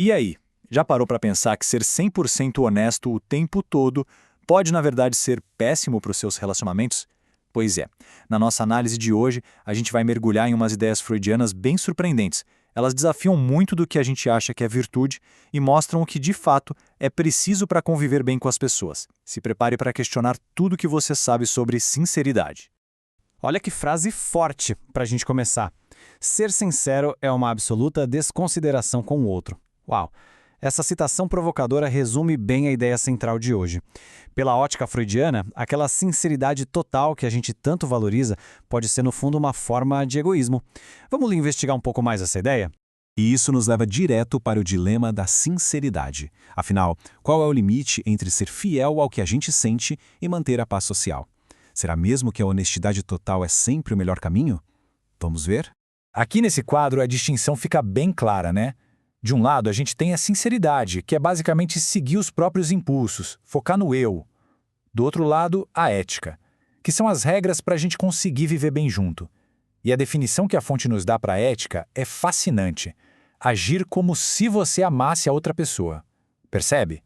E aí, já parou para pensar que ser 100% honesto o tempo todo pode, na verdade, ser péssimo para os seus relacionamentos? Pois é, na nossa análise de hoje, a gente vai mergulhar em umas ideias freudianas bem surpreendentes. Elas desafiam muito do que a gente acha que é virtude e mostram o que, de fato, é preciso para conviver bem com as pessoas. Se prepare para questionar tudo o que você sabe sobre sinceridade. Olha que frase forte para a gente começar. Ser sincero é uma absoluta desconsideração com o outro. Uau! Essa citação provocadora resume bem a ideia central de hoje. Pela ótica freudiana, aquela sinceridade total que a gente tanto valoriza pode ser, no fundo, uma forma de egoísmo. Vamos investigar um pouco mais essa ideia? E isso nos leva direto para o dilema da sinceridade. Afinal, qual é o limite entre ser fiel ao que a gente sente e manter a paz social? Será mesmo que a honestidade total é sempre o melhor caminho? Vamos ver? Aqui nesse quadro a distinção fica bem clara, né? De um lado, a gente tem a sinceridade, que é basicamente seguir os próprios impulsos, focar no eu. Do outro lado, a ética, que são as regras para a gente conseguir viver bem junto. E a definição que a fonte nos dá para a ética é fascinante. Agir como se você amasse a outra pessoa. Percebe?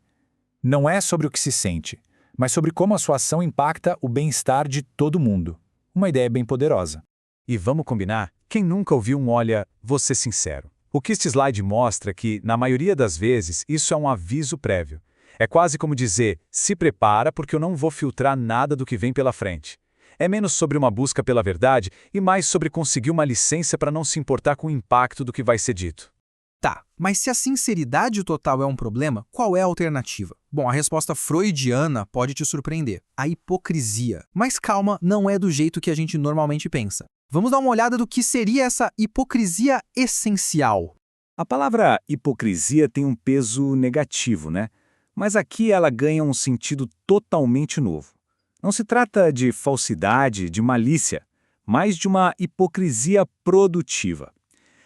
Não é sobre o que se sente, mas sobre como a sua ação impacta o bem-estar de todo mundo. Uma ideia bem poderosa. E vamos combinar? Quem nunca ouviu um "olha, vou ser sincero"? O que este slide mostra é que, na maioria das vezes, isso é um aviso prévio. É quase como dizer, se prepara porque eu não vou filtrar nada do que vem pela frente. É menos sobre uma busca pela verdade e mais sobre conseguir uma licença para não se importar com o impacto do que vai ser dito. Tá, mas se a sinceridade total é um problema, qual é a alternativa? Bom, a resposta freudiana pode te surpreender. A hipocrisia. Mas calma, não é do jeito que a gente normalmente pensa. Vamos dar uma olhada do que seria essa hipocrisia essencial. A palavra hipocrisia tem um peso negativo, né? Mas aqui ela ganha um sentido totalmente novo. Não se trata de falsidade, de malícia, mas de uma hipocrisia produtiva.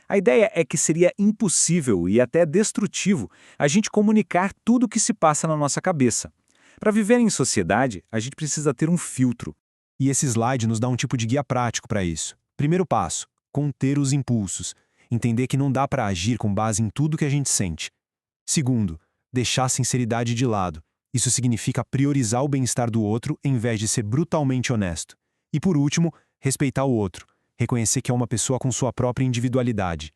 A ideia é que seria impossível e até destrutivo a gente comunicar tudo o que se passa na nossa cabeça. Para viver em sociedade, a gente precisa ter um filtro. E esse slide nos dá um tipo de guia prático para isso. Primeiro passo, conter os impulsos. Entender que não dá para agir com base em tudo que a gente sente. Segundo, deixar a sinceridade de lado. Isso significa priorizar o bem-estar do outro em vez de ser brutalmente honesto. E por último, respeitar o outro. Reconhecer que é uma pessoa com sua própria individualidade.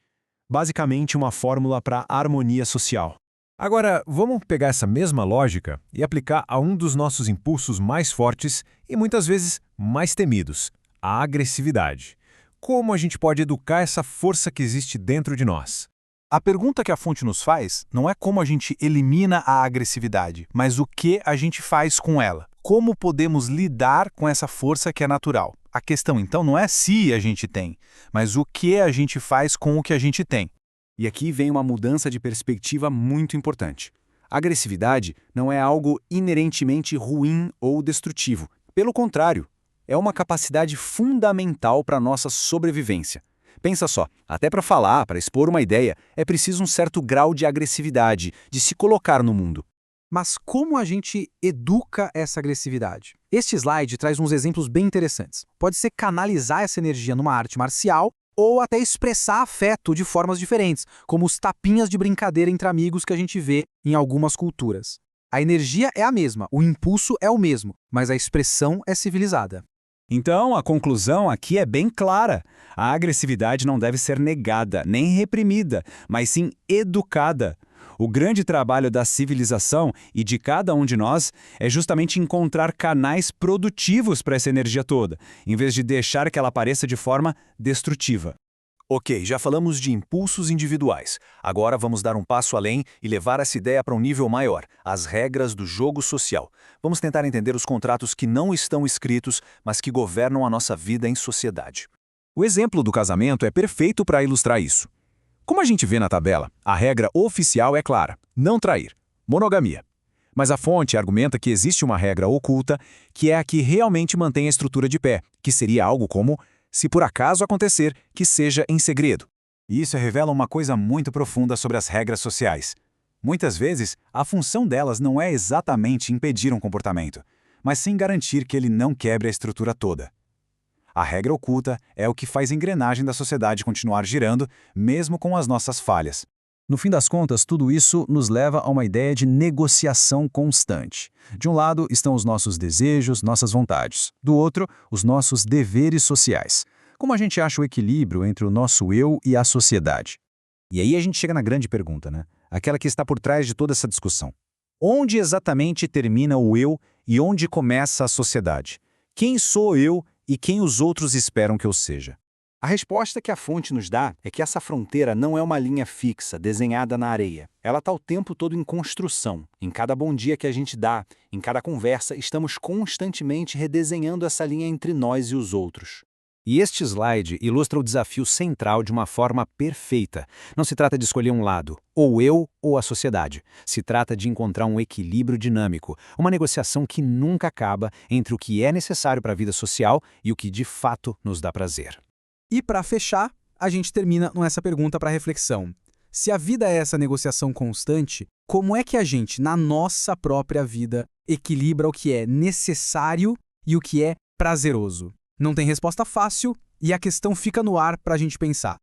Basicamente, uma fórmula para a harmonia social. Agora, vamos pegar essa mesma lógica e aplicar a um dos nossos impulsos mais fortes e muitas vezes mais temidos, a agressividade. Como a gente pode educar essa força que existe dentro de nós? A pergunta que a fonte nos faz não é como a gente elimina a agressividade, mas o que a gente faz com ela. Como podemos lidar com essa força que é natural. A questão, então, não é se a gente tem, mas o que a gente faz com o que a gente tem. E aqui vem uma mudança de perspectiva muito importante. A agressividade não é algo inerentemente ruim ou destrutivo. Pelo contrário, é uma capacidade fundamental para a nossa sobrevivência. Pensa só, até para falar, para expor uma ideia, é preciso um certo grau de agressividade, de se colocar no mundo. Mas como a gente educa essa agressividade? Este slide traz uns exemplos bem interessantes. Pode ser canalizar essa energia numa arte marcial ou até expressar afeto de formas diferentes, como os tapinhas de brincadeira entre amigos que a gente vê em algumas culturas. A energia é a mesma, o impulso é o mesmo, mas a expressão é civilizada. Então, a conclusão aqui é bem clara. A agressividade não deve ser negada, nem reprimida, mas sim educada. O grande trabalho da civilização e de cada um de nós é justamente encontrar canais produtivos para essa energia toda, em vez de deixar que ela apareça de forma destrutiva. Ok, já falamos de impulsos individuais. Agora vamos dar um passo além e levar essa ideia para um nível maior, as regras do jogo social. Vamos tentar entender os contratos que não estão escritos, mas que governam a nossa vida em sociedade. O exemplo do casamento é perfeito para ilustrar isso. Como a gente vê na tabela, a regra oficial é clara: não trair, monogamia. Mas a fonte argumenta que existe uma regra oculta, que é a que realmente mantém a estrutura de pé, que seria algo como: se por acaso acontecer, que seja em segredo. E isso revela uma coisa muito profunda sobre as regras sociais. Muitas vezes, a função delas não é exatamente impedir um comportamento, mas sim garantir que ele não quebre a estrutura toda. A regra oculta é o que faz a engrenagem da sociedade continuar girando, mesmo com as nossas falhas. No fim das contas, tudo isso nos leva a uma ideia de negociação constante. De um lado estão os nossos desejos, nossas vontades. Do outro, os nossos deveres sociais. Como a gente acha o equilíbrio entre o nosso eu e a sociedade? E aí a gente chega na grande pergunta, né? Aquela que está por trás de toda essa discussão. Onde exatamente termina o eu e onde começa a sociedade? Quem sou eu e quem os outros esperam que eu seja? A resposta que a fonte nos dá é que essa fronteira não é uma linha fixa, desenhada na areia. Ela está o tempo todo em construção. Em cada bom dia que a gente dá, em cada conversa, estamos constantemente redesenhando essa linha entre nós e os outros. E este slide ilustra o desafio central de uma forma perfeita. Não se trata de escolher um lado, ou eu ou a sociedade. Se trata de encontrar um equilíbrio dinâmico, uma negociação que nunca acaba entre o que é necessário para a vida social e o que de fato nos dá prazer. E para fechar, a gente termina com essa pergunta para reflexão. Se a vida é essa negociação constante, como é que a gente, na nossa própria vida, equilibra o que é necessário e o que é prazeroso? Não tem resposta fácil e a questão fica no ar para a gente pensar.